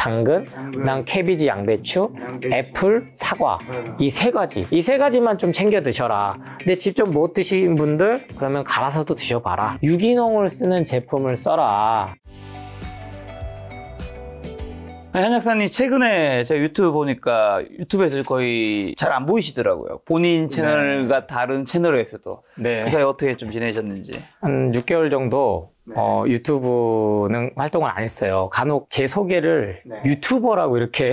당근, 그다음 캐비지, 양배추, 애플, 사과 이 세 가지. 이 세 가지만 좀 챙겨 드셔라. 근데 직접 못 드신 분들 그러면 갈아서도 드셔봐라. 유기농을 쓰는 제품을 써라. 한 약사님 최근에 제가 유튜브 보니까 유튜브에서 거의 잘 안 보이시더라고요. 본인 채널과 다른 채널에서도. 네. 그 사이 어떻게 좀 지내셨는지. 한 6개월 정도 유튜브는 활동을 안 했어요. 간혹 제 소개를 유튜버라고 이렇게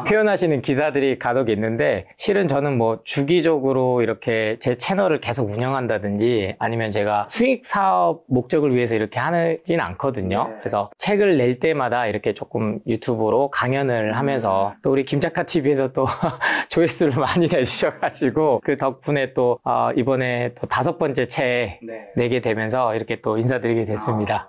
표현하시는 기사들이 간혹 있는데, 실은 저는 뭐 주기적으로 이렇게 제 채널을 계속 운영한다든지 아니면 제가 수익 사업 목적을 위해서 이렇게 하진 않거든요. 그래서 책을 낼 때마다 이렇게 조금 유튜브로 강연을 하면서, 또 우리 김작가 TV에서 또 조회수를 많이 내주셔가지고 그 덕분에 또 이번에 또 5번째 책 내게 되면서 이렇게 또 인사드리게 됐습니다.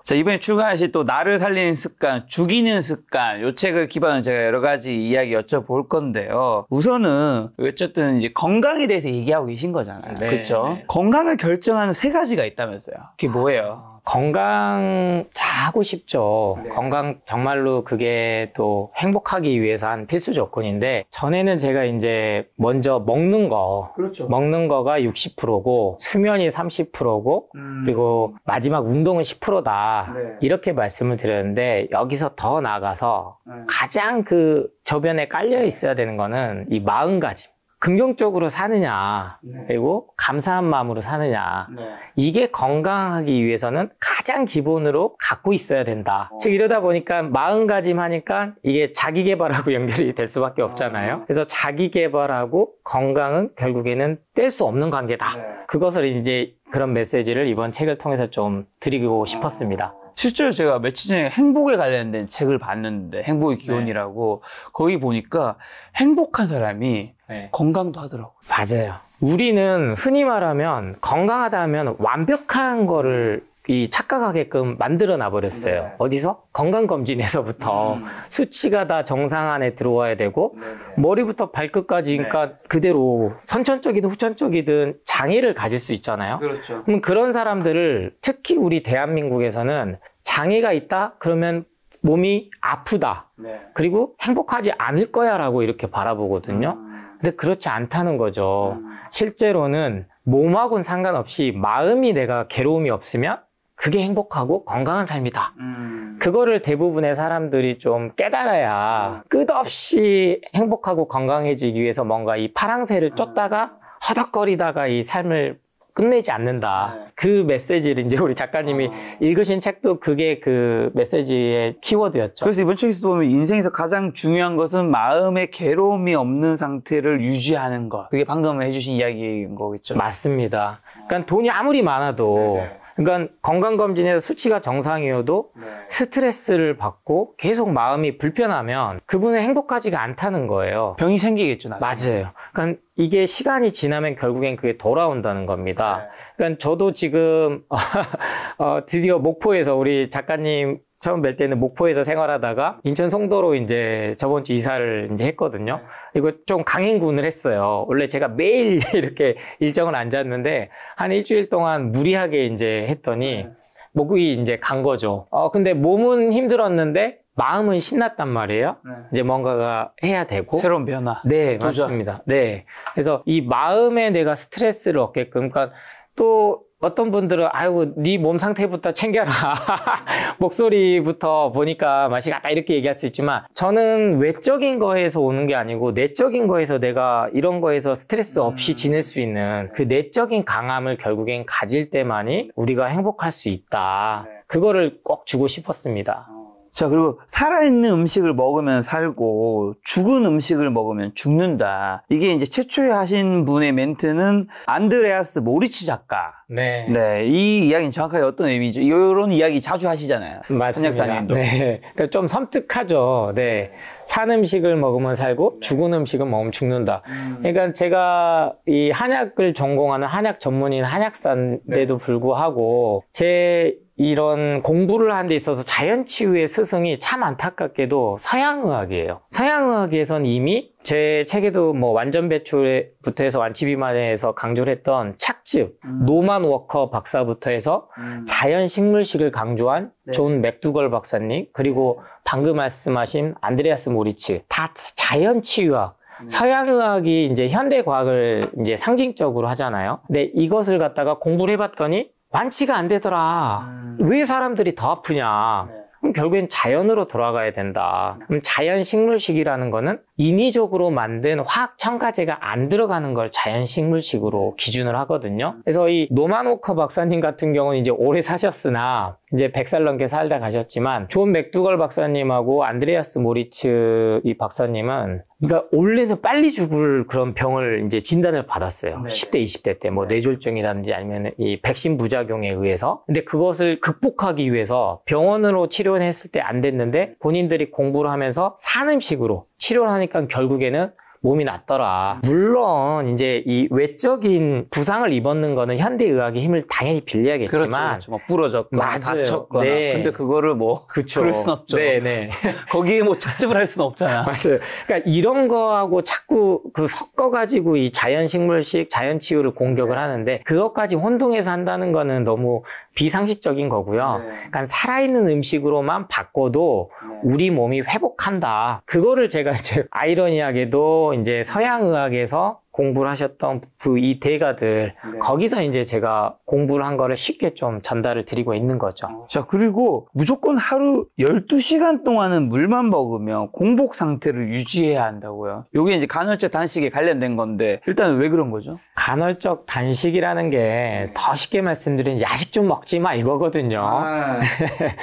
자, 이번에 추가하실 또 나를 살리는 습관, 죽이는 습관, 요 책을 기반으로 제가 여러 가지 이야기 여쭤볼 건데요. 우선은 어쨌든 이제 건강에 대해서 얘기하고 계신 거잖아요. 그렇죠? 건강을 결정하는 3가지가 있다면서요. 그게 뭐예요? 건강 하고 싶죠. 건강 정말로 그게 또 행복하기 위해서 한 필수 조건인데, 전에는 제가 이제 먼저 먹는 거, 먹는 거가 60%고 수면이 30%고 그리고 마지막 운동은 10%다 이렇게 말씀을 드렸는데, 여기서 더 나아가서 가장 그 저변에 깔려 있어야 되는 거는 이 마음가짐. 긍정적으로 사느냐, 그리고 감사한 마음으로 사느냐, 이게 건강하기 위해서는 가장 기본으로 갖고 있어야 된다. 즉 이러다 보니까 마음가짐 하니까 이게 자기계발하고 연결이 될 수밖에 없잖아요. 그래서 자기계발하고 건강은 결국에는 뗄 수 없는 관계다. 그것을 이제 그런 메시지를 이번 책을 통해서 좀 드리고 싶었습니다. 실제로 제가 며칠 전에 행복에 관련된 책을 봤는데, 행복의 기원이라고, 거기 보니까 행복한 사람이 건강도 하더라고요. 맞아요. 우리는 흔히 말하면 건강하다 하면 완벽한 거를 착각하게끔 만들어 놔버렸어요. 어디서? 건강검진에서부터 수치가 다 정상 안에 들어와야 되고, 머리부터 발끝까지 그러니까 그대로 선천적이든 후천적이든 장애를 가질 수 있잖아요. 그럼 그런 사람들을, 특히 우리 대한민국에서는 장애가 있다? 그러면 몸이 아프다. 그리고 행복하지 않을 거야 라고 이렇게 바라보거든요. 근데 그렇지 않다는 거죠. 실제로는 몸하고는 상관없이 마음이 내가 괴로움이 없으면 그게 행복하고 건강한 삶이다. 그거를 대부분의 사람들이 좀 깨달아야 끝없이 행복하고 건강해지기 위해서 뭔가 이 파랑새를 쫓다가 허덕거리다가 이 삶을 끝내지 않는다. 그 메시지를 이제 우리 작가님이 읽으신 책도 그게 그 메시지의 키워드였죠. 그래서 이번 책에서 보면 인생에서 가장 중요한 것은 마음에 괴로움이 없는 상태를 유지하는 것. 그게 방금 해주신 이야기인 거겠죠? 맞습니다. 그러니까 돈이 아무리 많아도 그러니까 건강검진에서 수치가 정상이어도 스트레스를 받고 계속 마음이 불편하면 그분은 행복하지가 않다는 거예요. 병이 생기겠죠, 나중에. 맞아요. 그러니까 이게 시간이 지나면 결국엔 그게 돌아온다는 겁니다. 그러니까 저도 지금 드디어 목포에서 우리 작가님 처음 뵐 때는 목포에서 생활하다가 인천 송도로 이제 저번 주 이사를 이제 했거든요. 이거 좀 강행군을 했어요. 원래 제가 매일 이렇게 일정을 안 잡는데 한 일주일 동안 무리하게 이제 했더니 목이 이제 간 거죠. 근데 몸은 힘들었는데 마음은 신났단 말이에요. 이제 뭔가가 해야 되고. 새로운 변화. 네, 도전. 맞습니다. 네. 그래서 이 마음에 내가 스트레스를 얻게끔, 그러니까 또 어떤 분들은 아이고 네 몸 상태부터 챙겨라 목소리부터 보니까 맛이 갔다 이렇게 얘기할 수 있지만, 저는 외적인 거에서 오는 게 아니고 내적인 거에서 내가 이런 거에서 스트레스 없이 지낼 수 있는 그 내적인 강함을 결국엔 가질 때만이 우리가 행복할 수 있다. 그거를 꼭 주고 싶었습니다. 자, 그리고 살아있는 음식을 먹으면 살고 죽은 음식을 먹으면 죽는다. 이게 이제 최초에 하신 분의 멘트는 안드레아스 모리치 작가. 네. 네, 이 이야기는 정확하게 어떤 의미죠? 이런 이야기 자주 하시잖아요. 맞습니다. 한약사님도. 네. 그러니까 좀 섬뜩하죠. 네. 산 음식을 먹으면 살고 죽은 음식을 먹으면 죽는다. 그러니까 제가 이 한약을 전공하는 한약 전문인 한약사인데도 불구하고 제 이런 공부를 하는 데 있어서 자연치유의 스승이 참 안타깝게도 서양의학이에요. 서양의학에선 이미 제 책에도 뭐 완전 배출부터 해서 완치 비만에서 강조를 했던 착즙, 노만 워커 박사부터 해서 자연 식물식을 강조한 존 맥두걸 박사님, 그리고 방금 말씀하신 안드레아스 모리츠, 다 자연치유학. 서양의학이 이제 현대과학을 이제 상징적으로 하잖아요. 근데 이것을 갖다가 공부를 해봤더니 완치가 안 되더라. 왜 사람들이 더 아프냐. 그럼 결국엔 자연으로 돌아가야 된다. 그럼 자연 식물식이라는 거는 인위적으로 만든 화학 첨가제가 안 들어가는 걸 자연 식물식으로 기준을 하거든요. 그래서 이 노만 워커 박사님 같은 경우는 이제 오래 사셨으나 이제 100살 넘게 살다 가셨지만 존 맥두걸 박사님하고 안드레아스 모리츠 이 박사님은 그러니까 원래는 빨리 죽을 그런 병을 이제 진단을 받았어요. 10대, 20대 때 뭐 뇌졸중이라든지 아니면 이 백신 부작용에 의해서. 근데 그것을 극복하기 위해서 병원으로 치료를 했을 때 안 됐는데 본인들이 공부를 하면서 산음식으로 치료를 하니까 결국에는 몸이 낫더라. 물론 이제 이 외적인 부상을 입었는 거는 현대의학의 힘을 당연히 빌려야겠지만 그렇죠. 뭐 부러졌거나 맞아요. 다쳤거나 네. 근데 그거를 뭐 그쵸. 그럴 순 없죠. 네네. 거기에 뭐 착즙을 할 수는 없잖아. 맞아요. 그러니까 이런 거하고 자꾸 그 섞어가지고 이 자연식물식, 자연치유를 공격을 하는데 그것까지 혼동해서 한다는 거는 너무 비상식적인 거고요. 그러니까 살아있는 음식으로만 바꿔도 우리 몸이 회복한다. 그거를 제가 이제 아이러니하게도 이제 서양의학에서 공부를 하셨던 이 대가들 거기서 이제 제가 공부를 한 거를 쉽게 좀 전달을 드리고 있는 거죠. 자, 그리고 무조건 하루 12시간 동안은 물만 먹으면 공복 상태를 유지해야 한다고요. 요게 이제 간헐적 단식에 관련된 건데 일단 왜 그런 거죠? 간헐적 단식이라는 게 더 쉽게 말씀드리면 야식 좀 먹지 마 이거거든요.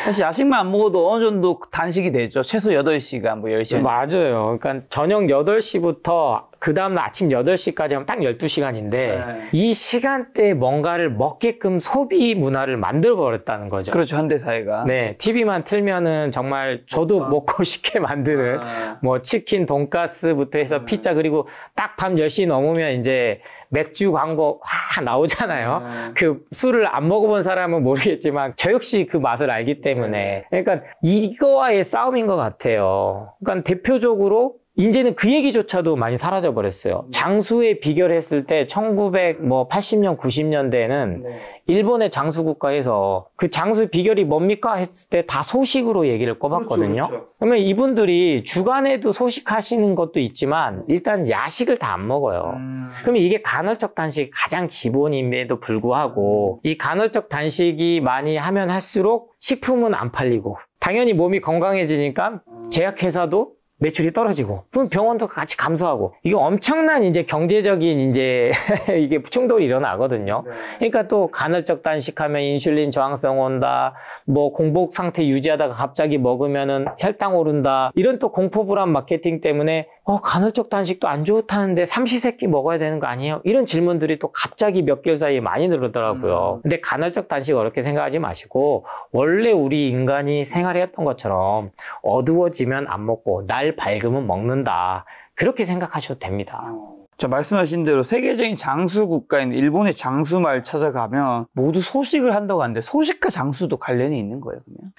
사실 야식만 안 먹어도 어느 정도 단식이 되죠. 최소 8시간, 뭐 10시간. 맞아요. 그러니까 저녁 8시부터 그 다음날 아침 8시까지 하면 딱 12시간인데 이 시간대에 뭔가를 먹게끔 소비 문화를 만들어버렸다는 거죠. 그렇죠. 현대사회가. 네. TV만 틀면은 정말 저도 먹고 싶게 만드는 뭐 치킨, 돈가스부터 해서 피자 그리고 딱 밤 10시 넘으면 이제 맥주 광고 나오잖아요. 그 술을 안 먹어본 사람은 모르겠지만 저 역시 그 맛을 알기 때문에 그러니까 이거와의 싸움인 것 같아요. 그러니까 대표적으로 이제는 그 얘기조차도 많이 사라져 버렸어요. 장수에 비결했을 때 1980년, 90년대에는 일본의 장수 국가에서 그 장수 비결이 뭡니까 했을 때 다 소식으로 얘기를 꼽았거든요. 그렇죠. 그러면 이분들이 주간에도 소식하시는 것도 있지만 일단 야식을 다 안 먹어요. 그러면 이게 간헐적 단식이 가장 기본임에도 불구하고 이 간헐적 단식이 많이 하면 할수록 식품은 안 팔리고 당연히 몸이 건강해지니까 제약회사도 매출이 떨어지고, 그럼 병원도 같이 감소하고, 이게 엄청난 이제 경제적인 이제 이게 충돌이 일어나거든요. 그러니까 또 간헐적 단식하면 인슐린 저항성 온다, 뭐 공복 상태 유지하다가 갑자기 먹으면은 혈당 오른다, 이런 또 공포불안 마케팅 때문에 간헐적 단식도 안 좋다는데 삼시세끼 먹어야 되는 거 아니에요? 이런 질문들이 또 갑자기 몇 개월 사이에 많이 늘어더라고요. 근데 간헐적 단식 어렵게 생각하지 마시고, 원래 우리 인간이 생활해왔던 것처럼 어두워지면 안 먹고, 날 밝으면 먹는다. 그렇게 생각하셔도 됩니다. 자, 말씀하신 대로 세계적인 장수 국가인 일본의 장수마을 찾아가면 모두 소식을 한다고 하는데 소식과 장수도 관련이 있는 거예요, 그러면?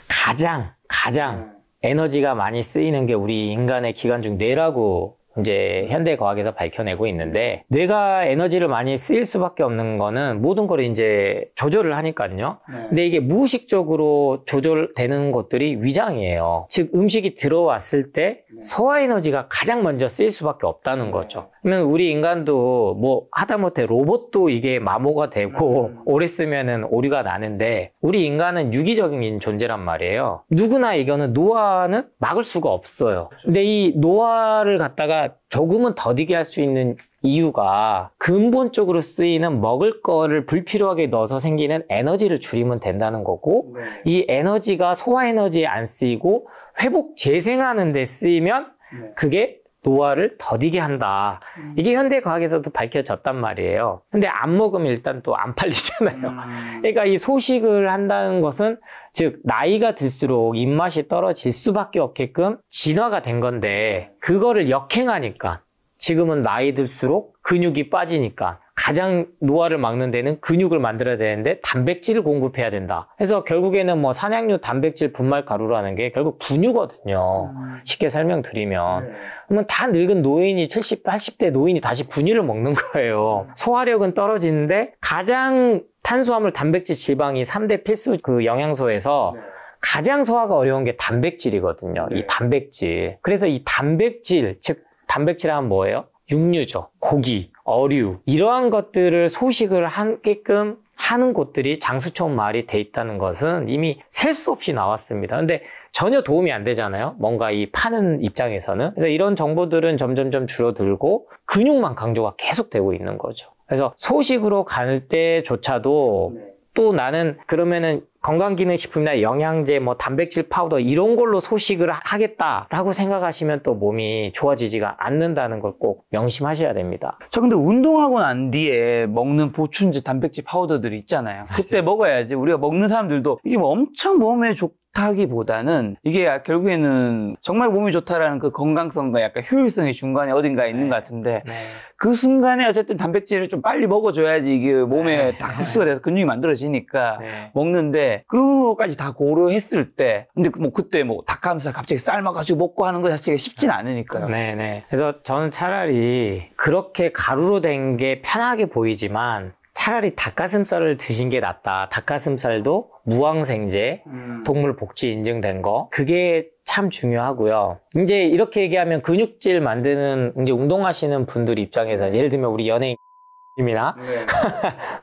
가장 에너지가 많이 쓰이는 게 우리 인간의 기관 중 뇌라고 이제 현대과학에서 밝혀내고 있는데, 뇌가 에너지를 많이 쓰일 수밖에 없는 거는 모든 걸 이제 조절을 하니까요. 근데 이게 무의식적으로 조절되는 것들이 위장이에요. 즉 음식이 들어왔을 때 소화 에너지가 가장 먼저 쓰일 수밖에 없다는 거죠. 그러면 우리 인간도 뭐 하다못해 로봇도 이게 마모가 되고 오래 쓰면은 오류가 나는데, 우리 인간은 유기적인 존재란 말이에요. 누구나 이거는 노화는 막을 수가 없어요. 근데 이 노화를 갖다가 조금은 더디게 할 수 있는 이유가 근본적으로 쓰이는 먹을 거를 불필요하게 넣어서 생기는 에너지를 줄이면 된다는 거고, 이 에너지가 소화 에너지에 안 쓰이고 회복 재생하는 데 쓰이면 그게 노화를 더디게 한다. 이게 현대과학에서도 밝혀졌단 말이에요. 근데 안 먹으면 일단 또 안 팔리잖아요. 그러니까 이 소식을 한다는 것은 즉 나이가 들수록 입맛이 떨어질 수밖에 없게끔 진화가 된 건데, 그거를 역행하니까 지금은 나이 들수록 근육이 빠지니까. 가장 노화를 막는 데는 근육을 만들어야 되는데 단백질을 공급해야 된다. 그래서 결국에는 뭐 산양류 단백질 분말 가루라는 게 결국 분유거든요. 쉽게 설명드리면. 그러면 다 늙은 노인이 70, 80대 노인이 다시 분유를 먹는 거예요. 소화력은 떨어지는데 가장 탄수화물, 단백질, 지방이 3대 필수 그 영양소에서 가장 소화가 어려운 게 단백질이거든요. 이 단백질. 그래서 이 단백질, 즉 단백질 하면 뭐예요? 육류죠. 고기, 어류 이러한 것들을 소식을 하게끔 하는 곳들이 장수촌 마을이 돼 있다는 것은 이미 셀 수 없이 나왔습니다. 근데 전혀 도움이 안 되잖아요. 뭔가 이 파는 입장에서는. 그래서 이런 정보들은 점점점 줄어들고 근육만 강조가 계속되고 있는 거죠. 그래서 소식으로 갈 때조차도 또 나는 그러면은 건강기능식품이나 영양제, 뭐 단백질 파우더 이런 걸로 소식을 하겠다라고 생각하시면 또 몸이 좋아지지가 않는다는 걸 꼭 명심하셔야 됩니다. 저 근데 운동하고 난 뒤에 먹는 보충제 단백질 파우더들이 있잖아요. 그때 먹어야지. 우리가 먹는 사람들도 이게 뭐 엄청 몸에 좋다기보다는 이게 결국에는 정말 몸이 좋다라는 그 건강성과 약간 효율성이 중간에 어딘가에 있는 것 같은데 그 순간에 어쨌든 단백질을 좀 빨리 먹어줘야지 이게 몸에 딱 흡수가 돼서 근육이 만들어지니까 먹는데 그런 것까지 다 고려했을 때 근데 뭐 그때 뭐 닭가슴살 갑자기 삶아가지고 먹고 하는 것 자체가 쉽진 않으니까요. 네네. 그래서 저는 차라리 그렇게 가루로 된 게 편하게 보이지만 차라리 닭가슴살을 드신 게 낫다. 닭가슴살도 무항생제, 동물 복지 인증된 거. 그게 참 중요하고요. 이제 이렇게 얘기하면 근육질 만드는 이제 운동하시는 분들 입장에서 예를 들면 우리 연예인 이나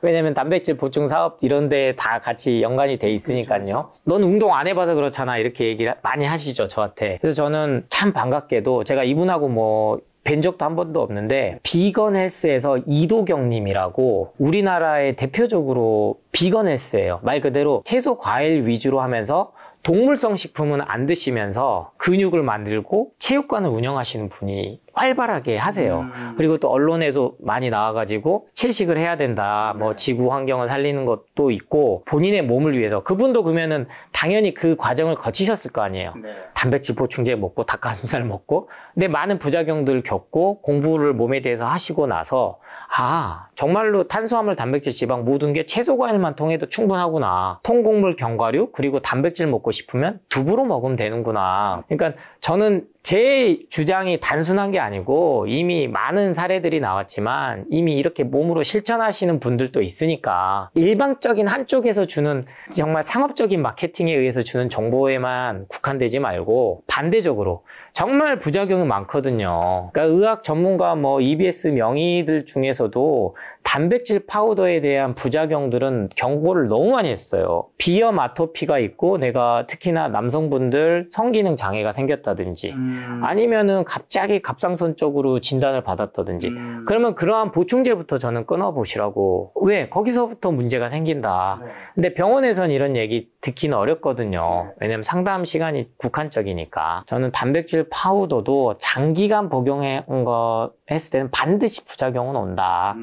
왜냐면 단백질 보충 사업 이런 데 다 같이 연관이 돼 있으니까요. 넌 운동 안 해봐서 그렇잖아. 이렇게 얘기를 많이 하시죠, 저한테. 그래서 저는 참 반갑게도 제가 이분하고 뭐 뵌 적도 한 번도 없는데 비건 헬스에서 이도경 님이라고 우리나라의 대표적으로 비건 헬스예요. 말 그대로 채소 과일 위주로 하면서 동물성 식품은 안 드시면서 근육을 만들고 체육관을 운영하시는 분이 활발하게 하세요. 그리고 또 언론에서 많이 나와가지고 채식을 해야 된다. 뭐 지구 환경을 살리는 것도 있고 본인의 몸을 위해서. 그분도 그러면은 당연히 그 과정을 거치셨을 거 아니에요. 단백질 보충제 먹고 닭가슴살 먹고. 근데 많은 부작용들을 겪고 공부를 몸에 대해서 하시고 나서 아 정말로 탄수화물, 단백질, 지방 모든 게 채소 과일만 통해도 충분하구나. 통곡물, 견과류 그리고 단백질 먹고 싶으면 두부로 먹으면 되는구나. 그러니까 저는 제 주장이 단순한 게 아니고 이미 많은 사례들이 나왔지만 이미 이렇게 몸으로 실천하시는 분들도 있으니까 일방적인 한쪽에서 주는 정말 상업적인 마케팅에 의해서 주는 정보에만 국한되지 말고 반대적으로 정말 부작용이 많거든요. 그러니까 의학 전문가 뭐 EBS 명의들 중에서도 단백질 파우더에 대한 부작용들은 경고를 너무 많이 했어요. 비염, 아토피가 있고 내가 특히나 남성분들 성기능 장애가 생겼다든지 아니면은 갑자기 갑상선적으로 진단을 받았다든지 그러면 그러한 보충제부터 저는 끊어보시라고. 왜? 거기서부터 문제가 생긴다. 근데 병원에선 이런 얘기 듣기는 어렵거든요. 왜냐면 상담 시간이 국한적이니까. 저는 단백질 파우더도 장기간 복용한 거 했을 때는 반드시 부작용은 온다.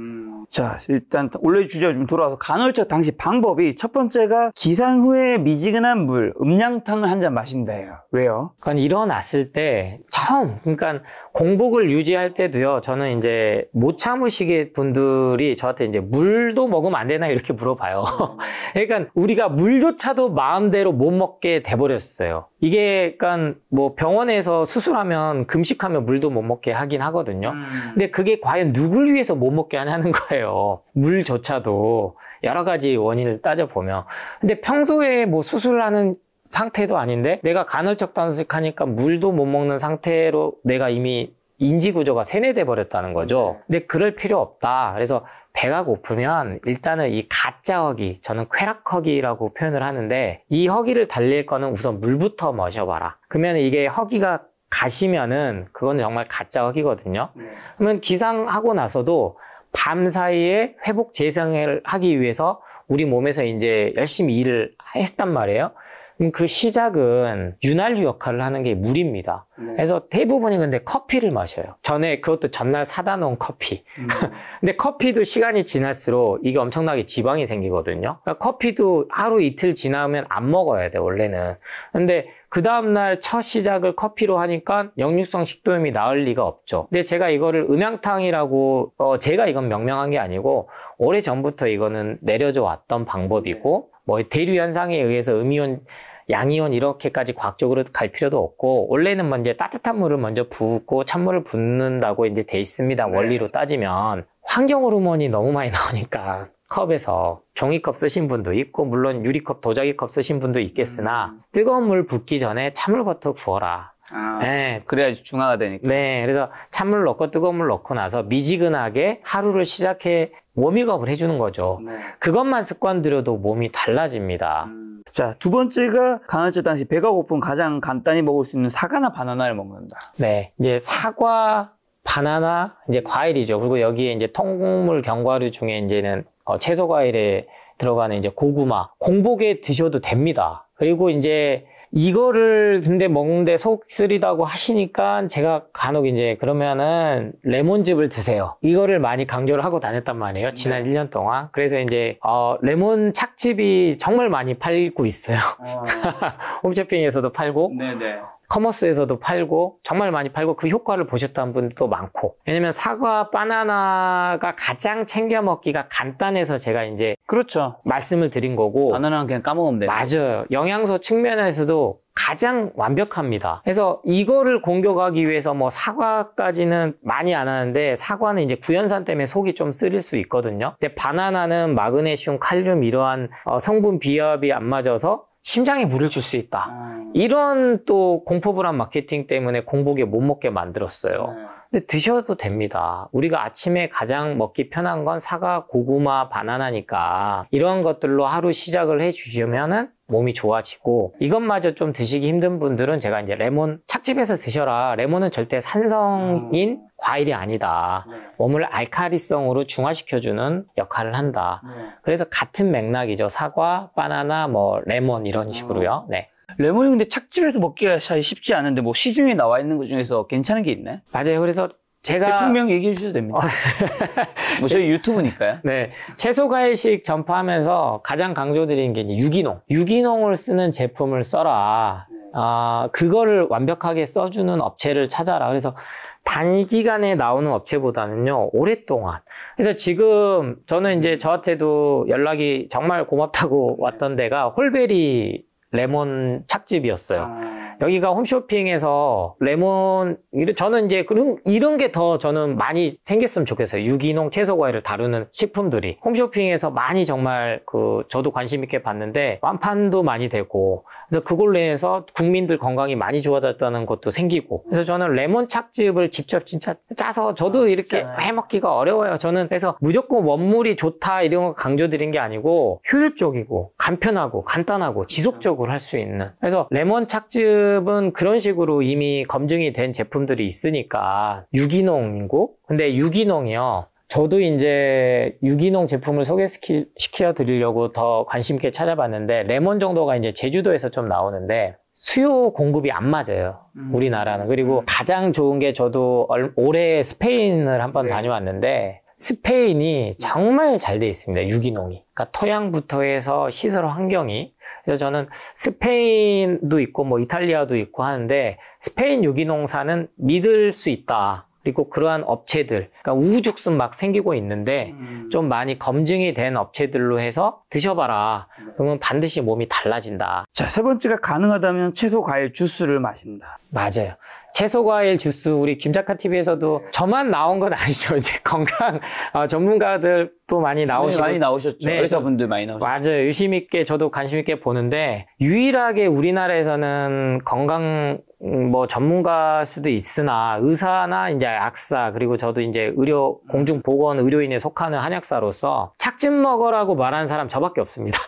자, 일단 원래 주제로 좀 돌아와서 간헐적 당시 방법이 첫 번째가 기상 후에 미지근한 물, 음량탕을 한 잔 마신다예요. 왜요? 그러니까 일어났을 때 처음 그러니까 공복을 유지할 때도요. 저는 이제 못 참으시게 분들이 저한테 이제 물도 먹으면 안 되나 이렇게 물어봐요. 그러니까 우리가 물조차도 마음대로 못 먹게 돼버렸어요. 이게 그러니까 뭐 병원에서 수술하면 금식하면 물도 못 먹게 하긴 하거든요. 근데 그게 과연 누굴 위해서 못 먹게 하냐는 거예요. 물조차도 여러 가지 원인을 따져보면. 근데 평소에 뭐 수술을 하는 상태도 아닌데 내가 간헐적 단식하니까 물도 못 먹는 상태로 내가 이미 인지구조가 세뇌돼 버렸다는 거죠. 근데 그럴 필요 없다. 그래서 배가 고프면 일단은 이 가짜 허기, 저는 쾌락허기라고 표현을 하는데 이 허기를 달랠 거는 우선 물부터 마셔봐라. 그러면 이게 허기가 가시면은 그건 정말 가짜 허기거든요. 그러면 기상하고 나서도 밤 사이에 회복 재생을 하기 위해서 우리 몸에서 이제 열심히 일을 했단 말이에요. 그럼 그 시작은 윤활유 역할을 하는 게 물입니다. 그래서 대부분이 근데 커피를 마셔요. 전에 그것도 전날 사다 놓은 커피. 근데 커피도 시간이 지날수록 이게 엄청나게 지방이 생기거든요. 그러니까 커피도 하루 이틀 지나면 안 먹어야 돼, 원래는. 근데 그 다음날 첫 시작을 커피로 하니까 역류성 식도염이 나을 리가 없죠. 근데 제가 이거를 음양탕이라고, 제가 이건 명명한 게 아니고, 오래전부터 이거는 내려져 왔던 방법이고, 뭐 대류 현상에 의해서 음이온, 양이온 이렇게까지 과학적으로 갈 필요도 없고, 원래는 먼저 따뜻한 물을 먼저 붓고 찬물을 붓는다고 이제 돼 있습니다. 원리로 따지면. 환경 호르몬이 너무 많이 나오니까. 컵에서 종이컵 쓰신 분도 있고 물론 유리컵, 도자기컵 쓰신 분도 있겠으나 뜨거운 물 붓기 전에 찬물부터 부어라. 네, 그래야지 중화가 되니까. 네, 그래서 찬물 넣고 뜨거운 물 넣고 나서 미지근하게 하루를 시작해 워밍업을 해주는 거죠. 네. 그것만 습관 들여도 몸이 달라집니다. 자, 두 번째가 간헐적 당시 배가 고픈 가장 간단히 먹을 수 있는 사과나 바나나를 먹는다. 네, 이제 사과, 바나나, 이제 과일이죠. 그리고 여기에 이제 통곡물 견과류 중에 이제는 채소 과일에 들어가는 이제 고구마, 공복에 드셔도 됩니다. 그리고 이제 이거를 근데 먹는데 속 쓰리다고 하시니까 제가 간혹 이제 그러면은 레몬즙을 드세요. 이거를 많이 강조를 하고 다녔단 말이에요. 지난 1년 동안. 그래서 이제 레몬 착즙이 정말 많이 팔고 있어요. 홈쇼핑에서도 팔고. 네네. 커머스에서도 팔고 정말 많이 팔고 그 효과를 보셨다는 분들도 많고. 왜냐면 사과, 바나나가 가장 챙겨 먹기가 간단해서 제가 이제 그렇죠. 말씀을 드린 거고. 바나나는 그냥 까먹으면 돼요. 맞아요. 영양소 측면에서도 가장 완벽합니다. 그래서 이거를 공격하기 위해서 뭐 사과까지는 많이 안 하는데 사과는 이제 구연산 때문에 속이 좀 쓰릴 수 있거든요. 근데 바나나는 마그네슘, 칼륨 이러한 성분 비합이 안 맞아서 심장에 무리를 줄 수 있다. 이런 또 공포불안 마케팅 때문에 공복에 못 먹게 만들었어요. 근데 드셔도 됩니다. 우리가 아침에 가장 먹기 편한 건 사과, 고구마, 바나나니까 이런 것들로 하루 시작을 해주시면은 몸이 좋아지고 이것마저 좀 드시기 힘든 분들은 제가 이제 레몬 착즙해서 드셔라. 레몬은 절대 산성인 과일이 아니다. 몸을 알카리성으로 중화시켜주는 역할을 한다. 그래서 같은 맥락이죠. 사과, 바나나, 뭐 레몬 이런 식으로요. 네. 레몬이 근데 착즙해서 먹기가 쉽지 않은데 뭐 시중에 나와 있는 것 중에서 괜찮은 게 있네? 맞아요. 그래서 제가 제품명 얘기해 주셔도 됩니다. 뭐 저희 유튜브니까요. 네, 채소 과일식 전파하면서 가장 강조드리는 게 이제 유기농. 유기농을 쓰는 제품을 써라. 그거를 완벽하게 써주는 업체를 찾아라. 그래서 단기간에 나오는 업체보다는요, 오랫동안. 그래서 지금 저는 이제 저한테도 연락이 정말 고맙다고 왔던 데가 홀베리 레몬 착즙이었어요. 여기가 홈쇼핑에서 레몬, 저는 이제 이런 게 더 저는 많이 생겼으면 좋겠어요. 유기농 채소 과일을 다루는 식품들이. 홈쇼핑에서 많이 정말 저도 관심 있게 봤는데 완판도 많이 되고, 그래서 그걸로 인해서 국민들 건강이 많이 좋아졌다는 것도 생기고. 그래서 저는 레몬 착즙을 직접 진짜 짜서 저도 이렇게 해먹기가 어려워요. 저는 그래서 무조건 원물이 좋다 이런 거 강조드린 게 아니고 효율적이고 간편하고 간단하고 지속적으로 할 수 있는. 그래서 레몬 착즙은 그런 식으로 이미 검증이 된 제품들이 있으니까 유기농이고, 근데 유기농이요. 저도 이제 유기농 제품을 소개시켜 드리려고 더 관심 있게 찾아봤는데 레몬 정도가 이제 제주도에서 좀 나오는데 수요 공급이 안 맞아요. 우리나라는. 그리고 가장 좋은 게 저도 올해 스페인을 한번 다녀왔는데 스페인이 정말 잘 돼 있습니다. 유기농이. 그러니까 토양부터 해서 시설 환경이. 그래서 저는 스페인도 있고 뭐 이탈리아도 있고 하는데 스페인 유기농사는 믿을 수 있다. 그리고 그러한 업체들, 그러니까 우후죽순 막 생기고 있는데 좀 많이 검증이 된 업체들로 해서 드셔봐라. 그러면 반드시 몸이 달라진다. 자, 세 번째가 가능하다면 채소, 과일, 주스를 마신다. 맞아요. 채소, 과일, 주스, 우리 김작가 TV에서도 저만 나온 건 아니죠. 이제 건강 전문가들도 많이 나오시고. 많이 나오셨죠. 네, 의사분들 많이 나오셨죠. 맞아요. 의심 있게 저도 관심 있게 보는데 유일하게 우리나라에서는 건강 뭐 전문가 수도 있으나 의사나 이제 약사 그리고 저도 이제 공중보건 의료인에 속하는 한약사로서 착즙 먹으라고 말하는 사람 저밖에 없습니다.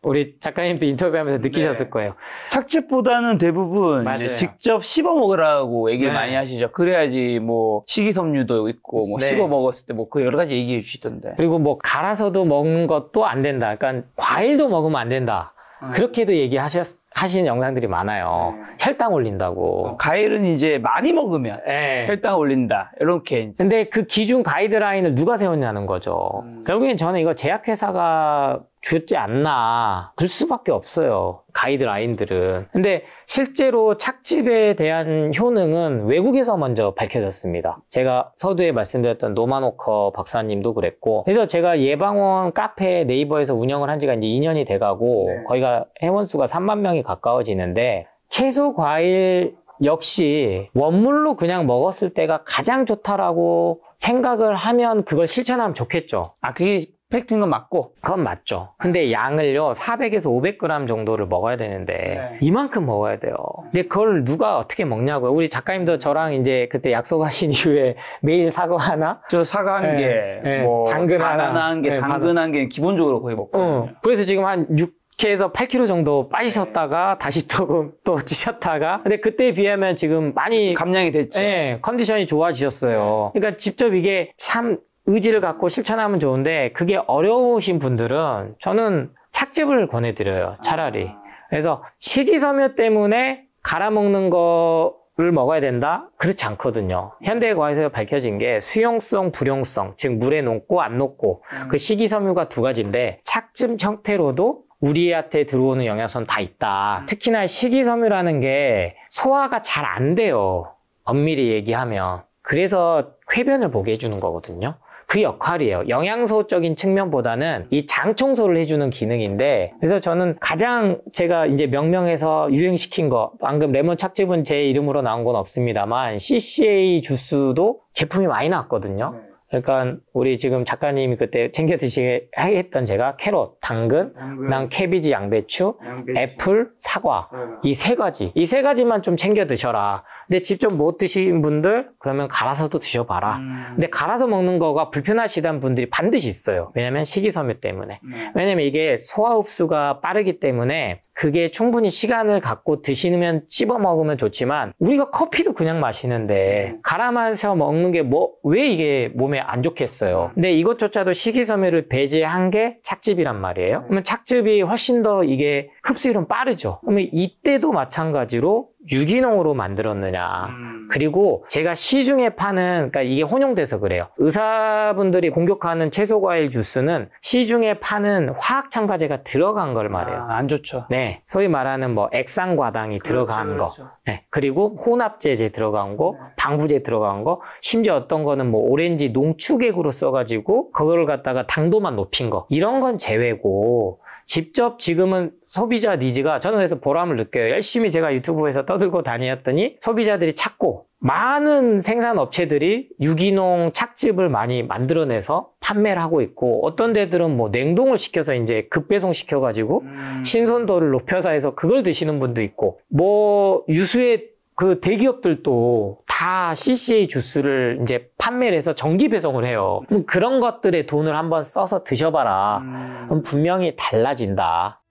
우리 작가님도 인터뷰하면서 느끼셨을 거예요. 착즙보다는 대부분 이제 직접 씹어 먹으라고 얘기를 많이 하시죠. 그래야지 뭐 식이섬유도 있고 뭐 씹어 먹었을 때 뭐 그 여러 가지 얘기해 주시던데. 그리고 뭐 갈아서도 먹는 것도 안 된다. 그러니까 과일도 먹으면 안 된다. 그렇게도 얘기하셨어요. 하시는 영상들이 많아요. 혈당 올린다고. 과일은 이제 많이 먹으면 네. 혈당 올린다. 이렇게 이제. 근데 그 기준 가이드라인을 누가 세웠냐는 거죠. 결국엔 저는 이거 제약회사가 줬지 않나. 그럴 수밖에 없어요. 가이드라인들은. 근데 실제로 착즙에 대한 효능은 외국에서 먼저 밝혀졌습니다. 제가 서두에 말씀드렸던 노만호커 박사님도 그랬고. 그래서 제가 예방원 카페 네이버에서 운영을 한 지가 이제 2년이 돼가고 거기가 회원수가 3만 명이 가까워지는데 채소, 과일 역시 원물로 그냥 먹었을 때가 가장 좋다라고 생각을 하면 그걸 실천하면 좋겠죠. 아, 그게 팩트인 건 맞고. 그건 맞죠. 근데 양을요 400에서 500g 정도를 먹어야 되는데 이만큼 먹어야 돼요. 근데 그걸 누가 어떻게 먹냐고요. 우리 작가님도 저랑 이제 그때 약속하신 이후에 매일 사과 하나, 저 사과 한 개, 뭐 당근 바나나 한 개, 네, 당근 한 개 기본적으로 거의 먹거든요. 그래서 지금 한 6에서 8kg 정도 빠지셨다가 다시 또 찌셨다가 근데 그때에 비하면 지금 많이 감량이 됐죠. 컨디션이 좋아지셨어요. 그러니까 직접 이게 참 의지를 갖고 실천하면 좋은데 그게 어려우신 분들은 저는 착즙을 권해드려요. 차라리. 그래서 식이섬유 때문에 갈아먹는 거를 먹어야 된다? 그렇지 않거든요. 현대과학에서 밝혀진 게 수용성, 불용성, 즉 물에 녹고 안 녹고 그 식이섬유가 두 가지인데 착즙 형태로도 우리한테 들어오는 영양소는 다 있다. 특히나 식이섬유라는 게 소화가 잘 안 돼요. 엄밀히 얘기하면. 그래서 쾌변을 보게 해주는 거거든요. 그 역할이에요. 영양소적인 측면보다는 이 장 청소를 해주는 기능인데 그래서 저는 가장 제가 이제 명명해서 유행시킨 거 방금 레몬 착즙은 제 이름으로 나온 건 없습니다만 CCA 주스도 제품이 많이 나왔거든요. 그러니까 우리 지금 작가님이 그때 챙겨 드시게 했던 제가 캐럿, 당근, 그다음 캐비지, 양배추, 애플, 사과 이 세 가지만 좀 챙겨 드셔라. 근데 직접 못 드신 분들 그러면 갈아서도 드셔봐라. 근데 갈아서 먹는 거가 불편하시다는 분들이 반드시 있어요. 왜냐면 식이섬유 때문에. 왜냐면 이게 소화 흡수가 빠르기 때문에 그게 충분히 시간을 갖고 드시면 씹어 먹으면 좋지만 우리가 커피도 그냥 마시는데 갈아 마셔 먹는 게 왜 이게 몸에 안 좋겠어요. 근데 이것조차도 식이섬유를 배제한 게 착즙이란 말이에요. 그러면 착즙이 훨씬 더 이게 흡수율은 빠르죠. 그러면 이때도 마찬가지로 유기농으로 만들었느냐. 그리고 제가 시중에 파는, 그러니까 이게 혼용돼서 그래요. 의사분들이 공격하는 채소 과일 주스는 시중에 파는 화학 첨가제가 들어간 걸 말해요. 안 좋죠. 네. 소위 말하는 뭐 액상과당이 들어간 거. 네. 그리고 혼합제제 들어간 거, 방부제 들어간 거, 심지어 어떤 거는 뭐 오렌지 농축액으로 써가지고 그거를 갖다가 당도만 높인 거. 이런 건 제외고 직접 지금은 소비자 니즈가 저는 그래서 보람을 느껴요. 열심히 제가 유튜브에서 떠들고 다녔더니 소비자들이 찾고 많은 생산업체들이 유기농 착즙을 많이 만들어내서 판매를 하고 있고 어떤 데들은 뭐 냉동을 시켜서 이제 급배송 시켜가지고 신선도를 높여서 해서 그걸 드시는 분도 있고 뭐 유수의 그 대기업들도 다 CCA 주스를 이제 판매를 해서 정기 배송을 해요. 그런 것들에 돈을 한번 써서 드셔봐라. 그럼 분명히 달라진다.